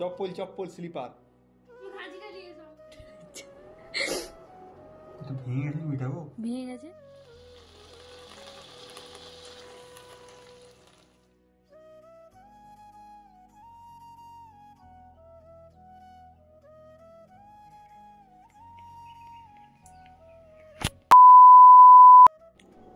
চপ্পল চপ্পল স্লিপার ভেঙে গেছে, মিটাবো ভেঙে গেছে।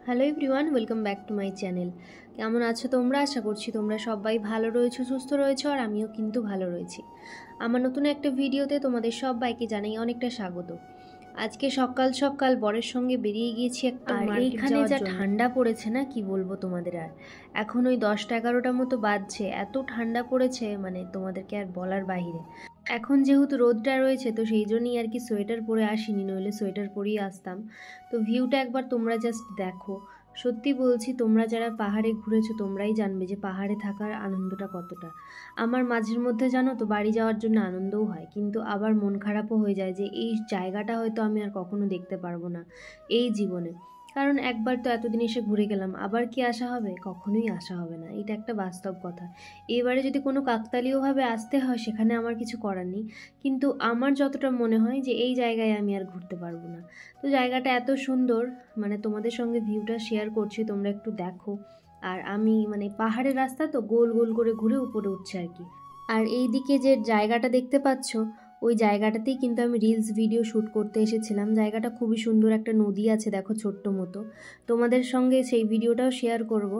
Hello everyone, welcome back to my channel. কেমন আছো তোমরা? আশা করছি তোমরা সবাই ভালো রয়েছো, সুস্থ রয়েছো, আর আমিও কিন্তু ভালো রয়েছি। আমার নতুন একটা ভিডিওতে তোমাদের সবাইকে জানাই অনেকটা স্বাগত। আজকে সকাল সকাল বরের সঙ্গে বেরিয়ে গিয়েছি একটা মার্কেট যাওয়ার জন্য। যা ঠান্ডা পড়েছে না, কি বলবো তোমাদের। আর এখন ওই 10টা-11টা মতো বাজছে, এত ঠান্ডা পড়েছে মানে তোমাদেরকে আর বলার বাহিরে। এখন যেহেতু রোদটা রয়েছে তো সেই জন্যই আর কি সোয়েটার পরে আসিনি, নইলে সোয়েটার পরেই আসতাম। তো ভিউটা একবার তোমরা জাস্ট দেখো। সত্যি বলছি, তোমরা যারা পাহাড়ে ঘুরেছো তোমরাই জানবে যে পাহাড়ে থাকার আনন্দটা কতটা। আমার মাঝের মধ্যে জানো তো বাড়ি যাওয়ার জন্য আনন্দও হয়, কিন্তু আবার মন খারাপও হয়ে যায় যে এই জায়গাটা হয়তো আমি আর কখনো দেখতে পারবো না এই জীবনে। কারণ একবার তো এতদিন এসে ঘুরে গেলাম, আবার কি আসা হবে? কখনোই আসা হবে না, এটা একটা বাস্তব কথা। এবারে যদি কোনো কাকতালীয়ভাবে আসতে হয় সেখানে আমার কিছু করার নেই, কিন্তু আমার যতটা মনে হয় যে এই জায়গায় আমি আর ঘুরতে পারবো না। তো জায়গাটা এত সুন্দর, মানে তোমাদের সঙ্গে ভিউটা শেয়ার করছি, তোমরা একটু দেখো। আর আমি মানে পাহাড়ের রাস্তা তো গোল গোল করে ঘুরে উপরে উঠছে আর কি। আর এই দিকে যে জায়গাটা দেখতে পাচ্ছ, ওই জায়গাটাতেই কিন্তু আমি রিলস ভিডিও শ্যুট করতে এসেছিলাম। জায়গাটা খুবই সুন্দর, একটা নদী আছে দেখো ছোট্ট মতো, তোমাদের সঙ্গে সেই ভিডিওটাও শেয়ার করব।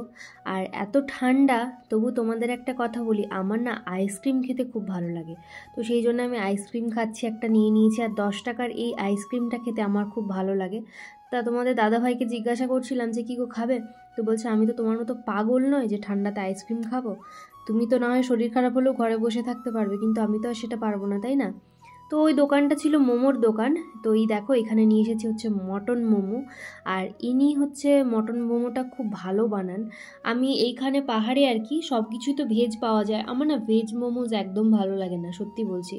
আর এত ঠান্ডা তবু তোমাদের একটা কথা বলি, আমার না আইসক্রিম খেতে খুব ভালো লাগে। তো সেই জন্য আমি আইসক্রিম খাচ্ছি, একটা নিয়ে নিয়েছি। আর 10 টাকার এই আইসক্রিমটা খেতে আমার খুব ভালো লাগে। তা তোমাদের দাদাভাইকে জিজ্ঞাসা করছিলাম যে কী গো খাবে? তো বলছে আমি তো তোমার মতো পাগল নয় যে ঠান্ডাতে আইসক্রিম খাবো। তুমি তো না হয় শরীর খারাপ হলেও ঘরে বসে থাকতে পারবে, কিন্তু আমি তো আর সেটা পারবো না, তাই না? তো ওই দোকানটা ছিল মোমোর দোকান। তো এই দেখো এখানে নিয়ে এসেছি হচ্ছে মটন মোমো। আর ইনি হচ্ছে মটন মোমোটা খুব ভালো বানান। আমি এইখানে পাহাড়ে আর কি সব কিছুই তো ভেজ পাওয়া যায়, আমার না ভেজ মোমোজ একদম ভালো লাগে না, সত্যি বলছি।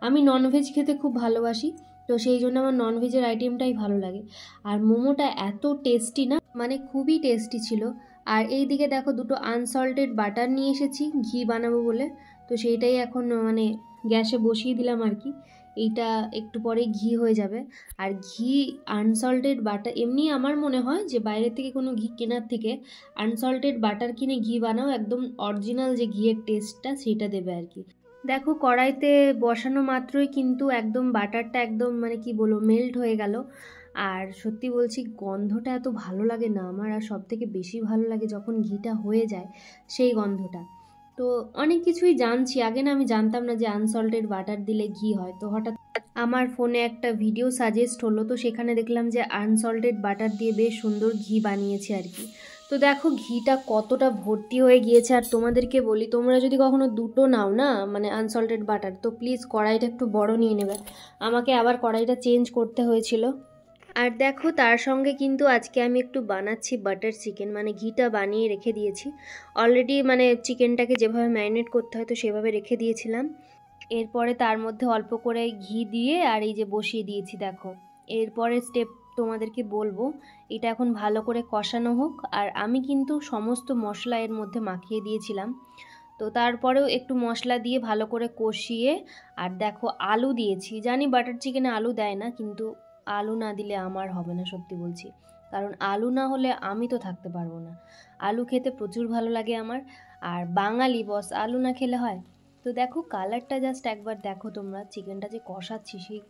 আমি ননভেজ খেতে খুব ভালোবাসি, তো সেই জন্য আমার ননভেজের আইটেমটাই ভালো লাগে। আর মোমোটা এত টেস্টি না, মানে খুবই টেস্টি ছিল। আর এই দিকে দেখো দুটো আনসল্টেড বাটার নিয়ে এসেছি ঘি বানাবো বলে। তো সেইটাই এখন মানে গ্যাসে বসিয়ে দিলাম আর কি। এইটা একটু পরে ঘি হয়ে যাবে। আর ঘি আনসল্টেড বাটার, এমনি আমার মনে হয় যে বাইরে থেকে কোনো ঘি কেনার থেকে আনসল্টেড বাটার কিনে ঘি বানাও, একদম অরিজিনাল যে ঘিয়ের টেস্টটা সেটা দেবে আর কি। দেখো কড়াইতে বসানো মাত্রই কিন্তু একদম বাটারটা একদম মানে কি বলবো মেল্ট হয়ে গেল। আর সত্যি বলছি গন্ধটা এত ভালো লাগে না আমার, আর সব থেকে বেশি ভালো লাগে যখন ঘিটা হয়ে যায় সেই গন্ধটা। তো অনেক কিছুই জানছি, আগে না আমি জানতাম না যে আনসল্টেড বাটার দিলে ঘি হয়। তো হঠাৎ আমার ফোনে একটা ভিডিও সাজেস্ট হলো, তো সেখানে দেখলাম যে আনসল্টেড বাটার দিয়ে বেশ সুন্দর ঘি বানিয়েছে আর কি। তো দেখো ঘিটা কতটা ভর্তি হয়ে গিয়েছে। আর তোমাদেরকে বলি, তোমরা যদি কখনো দুটো নাও না মানে আনসল্টেড বাটার, তো প্লিজ কড়াইটা একটু বড় নিয়ে নেবে। আমাকে আবার কড়াইটা চেঞ্জ করতে হয়েছিল। আর দেখো তার সঙ্গে কিন্তু আজকে আমি একটু বানাচ্ছি বাটার চিকেন, মানে ঘিটা বানিয়ে রেখে দিয়েছি অলরেডি, মানে চিকেনটাকে যেভাবে ম্যারিনেট করতে হয় তো সেভাবে রেখে দিয়েছিলাম। এরপরে তার মধ্যে অল্প করে ঘি দিয়ে আর এই যে বসিয়ে দিয়েছি দেখো। এরপরে স্টেপ তোমাদেরকে বলবো, এটা এখন ভালো করে কষানো হোক। আর আমি কিন্তু সমস্ত মশলা এর মধ্যে মাখিয়ে দিয়েছিলাম। তো তারপরেও একটু মশলা দিয়ে ভালো করে কষিয়ে, আর দেখো আলু দিয়েছি। জানি বাটার চিকেনে আলু দেয় না, কিন্তু আলু না দিলে আমার হবে না, সত্যি বলছি। কারণ আলু না হলে আমি তো থাকতে পারবো না। আলু খেতে প্রচুর ভালো লাগে আমার, আর বাঙালি বস, আলু না খেলে হয়? তো দেখো কালারটা জাস্ট একবার দেখো তোমরা, চিকেনটা যে কষাচ্ছি সেই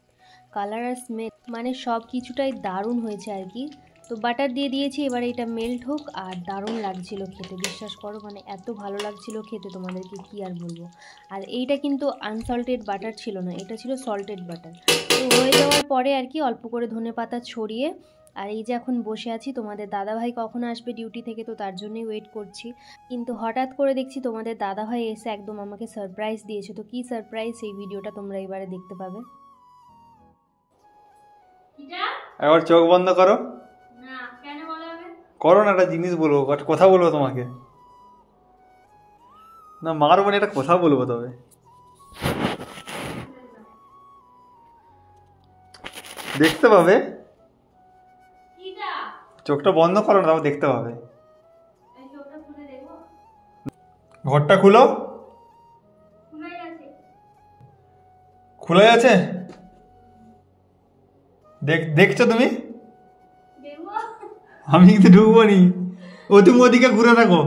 কালার আর স্মেল মানে সব কিছুটাই দারুণ হয়েছে আর কি। তো বাটার দিয়ে দিয়েছি, এবারে এটা মেল্ট হোক। আর দারুণ লাগছিল খেতে, বিশ্বাস করো, মানে এত ভালো লাগছিল খেতে তোমাদেরকে কি আর বলবো। আর এইটা কিন্তু আনসল্টেড বাটার ছিল না, এটা ছিল সল্টেড বাটার। তো হয়ে যাওয়ার পরে আর কি অল্প করে ধনেপাতা ছড়িয়ে, আর এই যে এখন বসে আছি, তোমাদের দাদাভাই কখন আসবে ডিউটি থেকে, তো তার জন্যই ওয়েট করছি। কিন্তু হঠাৎ করে দেখছি তোমাদের দাদাভাই এসে একদম আমাকে সারপ্রাইজ দিয়েছে। তো কি সারপ্রাইজ সেই ভিডিওটা তোমরা এবারে দেখতে পাবে। একবার চোখ বন্ধ করো। করো না, একটা জিনিস বলবো, একটা কথা বলবো তোমাকে। না মারবো না, একটা কথা বলবো। তবে দেখতে পাবে, চোখটা বন্ধ করো না, তারপর দেখতে পাবে। ঘরটা খুলো। খোলা আছে? দেখছো তুমি? আমি কিন্তু ঢুকবো নি। তুমি ওদিকে ঘুরে থাকো,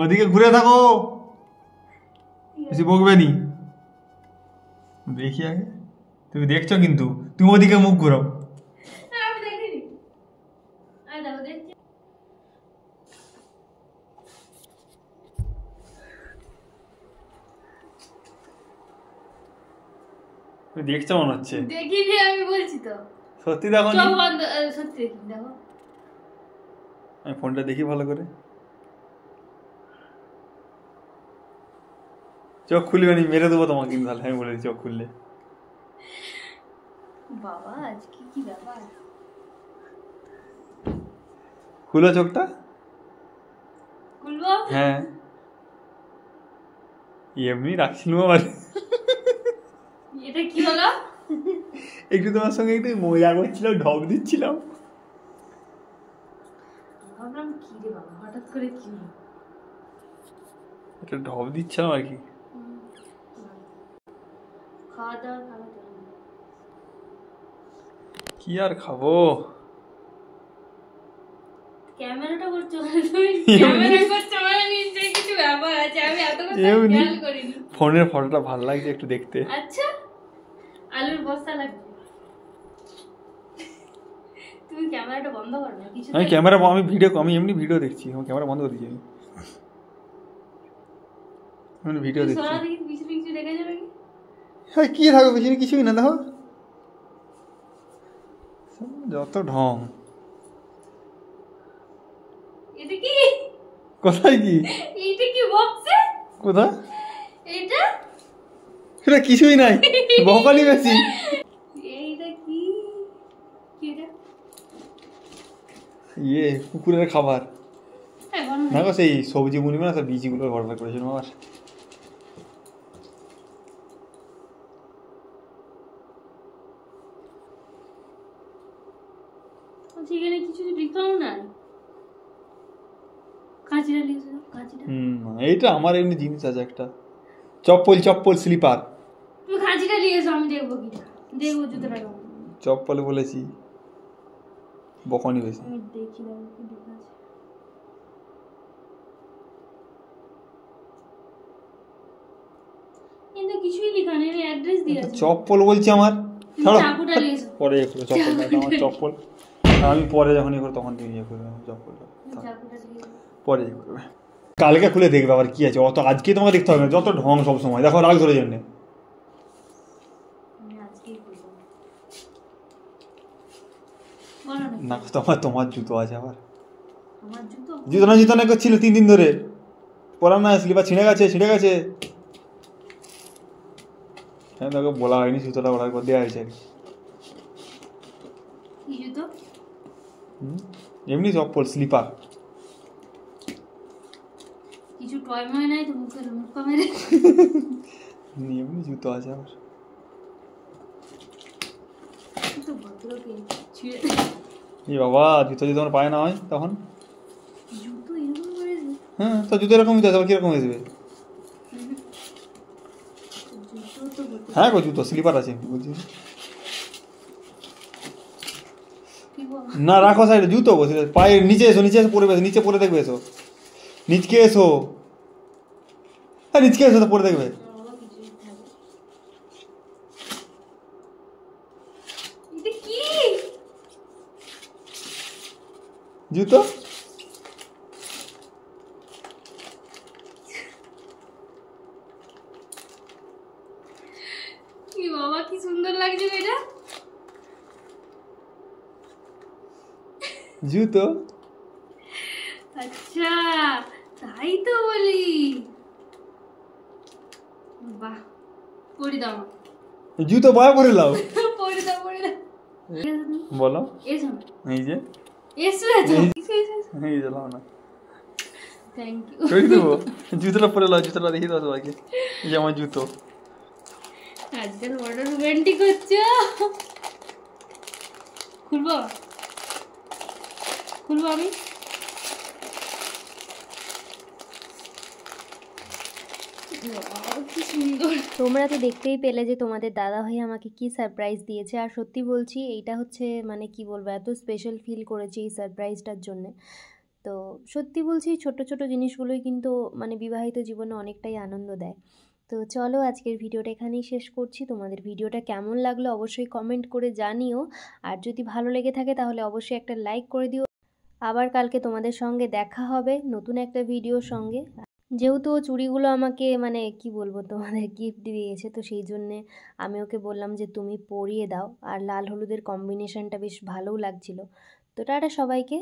ওদিকে ঘুরে থাকো, বেশি বকবে নি। দেখি আগে, তুমি দেখছো কিন্তু, তুমি ওদিকে মুখ ঘুরাও। তুমি দেখছো মনে হচ্ছে। দেখিনি, আমি বলছি তো। সত্যি দেখো? সত্যি দেখো। আমি ফোনটা দেখি ভালো করে। চোখ খুলবে নি, মেরে দেবো তোমাকে কিন্তু, তাহলে আমি বলে চোখ খুললে। বাবা আজকে কি ব্যাপার? খুলো চোখটা। খুলবো? হ্যাঁ, এমনি রাখছিল আবার। এটা কি হলো? একটু তোমার সঙ্গে একটু মজা করছিলাম, ঢক দিচ্ছিলাম। ভাবলাম কি রে বাবা, হঠাৎ করে কি হলো? একটা ঢপ দিচ্ছিলাম আর কি। খাওয়া দাওয়া খাওয়া কি আর খাবো? ক্যামেরাটা করছো তুমি? ক্যামেরা করছো মানে নিশ্চয়ই কিছু ব্যাপার আছে, আমি এত কথা খেয়াল করিনি। ফোনের ফটোটা ভালো লাগছে একটু দেখতে। আচ্ছা, আলুর বস্তা লাগবে। তুমি ক্যামেরাটা বন্ধ করো না কিছু। আমি এমনি ভিডিও দেখছি, আমার ক্যামেরা বন্ধ করে দিয়েছি। আমি ভিডিও দেখছি। সোনা দেখি পিছনে কিছু রেখে যাবে কি? হ্যাঁ, কি থাকবে পিছনে? কিছুই না, দেখো যত ঢং। এটা কি? কোথায় কি? এটা কি বক্সে? কোথায়? এটা? সেটা কিছুই নাই, বকালি বেশি। এইটা কি? কি এটা? কুকুরের খাবার। এখন দেখো সেই সবজি বুনবে না, সব বীজগুলো ভরভর করেছিল আবার। এখানে কিছু লিখাও না। কাঁচিটা লিখেছো? কাঁচিটা? এইটা আমার এমনি জিনিস আছে একটা, চপ্পল স্লিপার। তুমি কাঁচিটা লিখেছো, আমি দেখবো কিটা, দেখবো জুতোটা। চপ্পল বলেছি, বকনি বেশি। আমি দেখি দাও কি লেখা আছে। কিন্তু কিছুই লেখা নেই, অ্যাড্রেস দিয়ে আছে। চপ্পল বলছি আমার। চাকুটা লিখেছো? পরে চপ্পলটা আমার চপ্পল আমি পরে যখন ইয়ে করবো তখন তুমি ইয়ে করবে চপ্পলটা, পরে ইয়ে করবে। কালকে খুলে দেখবে আবার কি আছে, অত আজকে তোমাকে দেখতে হবে না, যত ঢং সব সময় দেখো, রাগ ধরে জন্য। না, তোমার জুতো আছে আবার। জুতো না করছিল 3 দিন ধরে পরা না, স্লিপার ছিঁড়ে গেছে। হ্যাঁ, তোকে বলা হয়নি, জুতোটা অর্ডার করে দেওয়া হয়েছে আর কি। এমনি চপ্পল স্লিপার। কিছু টয় ময় নাই তো, মুখের মুখ মেরে এমনি জুতো আছে আবার। তো ভদ্রকে ছিঁড়ে বাবা, জুতো যদি তোমার পায়ে না হয় তখন? জুতো এরকম করে? হ্যাঁ, তো জুতো এরকম হতে আসবে, কিরকম আসবে? হ্যাঁ গো, জুতো স্লিপার আছে বলছি না। রাখো সাইডে, জুতো বসে পায়ের নিচে এসো, পরে বেসো, নিচে পরে দেখবে। এসো নিচকে এসো, হ্যাঁ নিচকে এসো তো পরে দেখবে। জুতো বাবা কি সুন্দর লাগছে এটা। জুতো? আচ্ছা তাই তো বলি। বাহ, পরি দাও। জুতো পায়ে পরে লাও। পরি দাও। বলো। এসো। এই যে এসো। এই যে লাও না। Thank you. করে দেবো। জুতোটা পরে লাও, জুতোটা দেখিয়ে দাও সবাইকে। এই যে আমার জুতো। আজকাল বড় রোমান্টিক হচ্ছে। খুলবো আমি? কি সুন্দর। তোমরা তো দেখতেই পেলে যে তোমাদের দাদাভাই আমাকে কি সারপ্রাইজ দিয়েছে, আর সত্যি বলছি এইটা হচ্ছে মানে কি বলবো, এত স্পেশাল ফিল করেছি এই সারপ্রাইজটার জন্যে। তো সত্যি বলছি ছোট ছোট জিনিসগুলোই কিন্তু মানে বিবাহিত জীবনে অনেকটাই আনন্দ দেয়। তো চলো আজকের ভিডিওটা এখানেই শেষ করছি। তোমাদের ভিডিওটা কেমন লাগলো অবশ্যই কমেন্ট করে জানিও, আর যদি ভালো লেগে থাকে তাহলে অবশ্যই একটা লাইক করে দিও। আবার কালকে তোমাদের সঙ্গে দেখা হবে নতুন একটা ভিডিওর সঙ্গে। যেহেতু ও চুড়িগুলো আমাকে মানে কি বলবো তোমাদের গিফট দিয়েছে, তো সেই জন্যে আমি ওকে বললাম যে তুমি পরিয়ে দাও, আর লাল হলুদের কম্বিনেশনটা বেশ ভালোও লাগছিল। তো টাটা সবাইকে।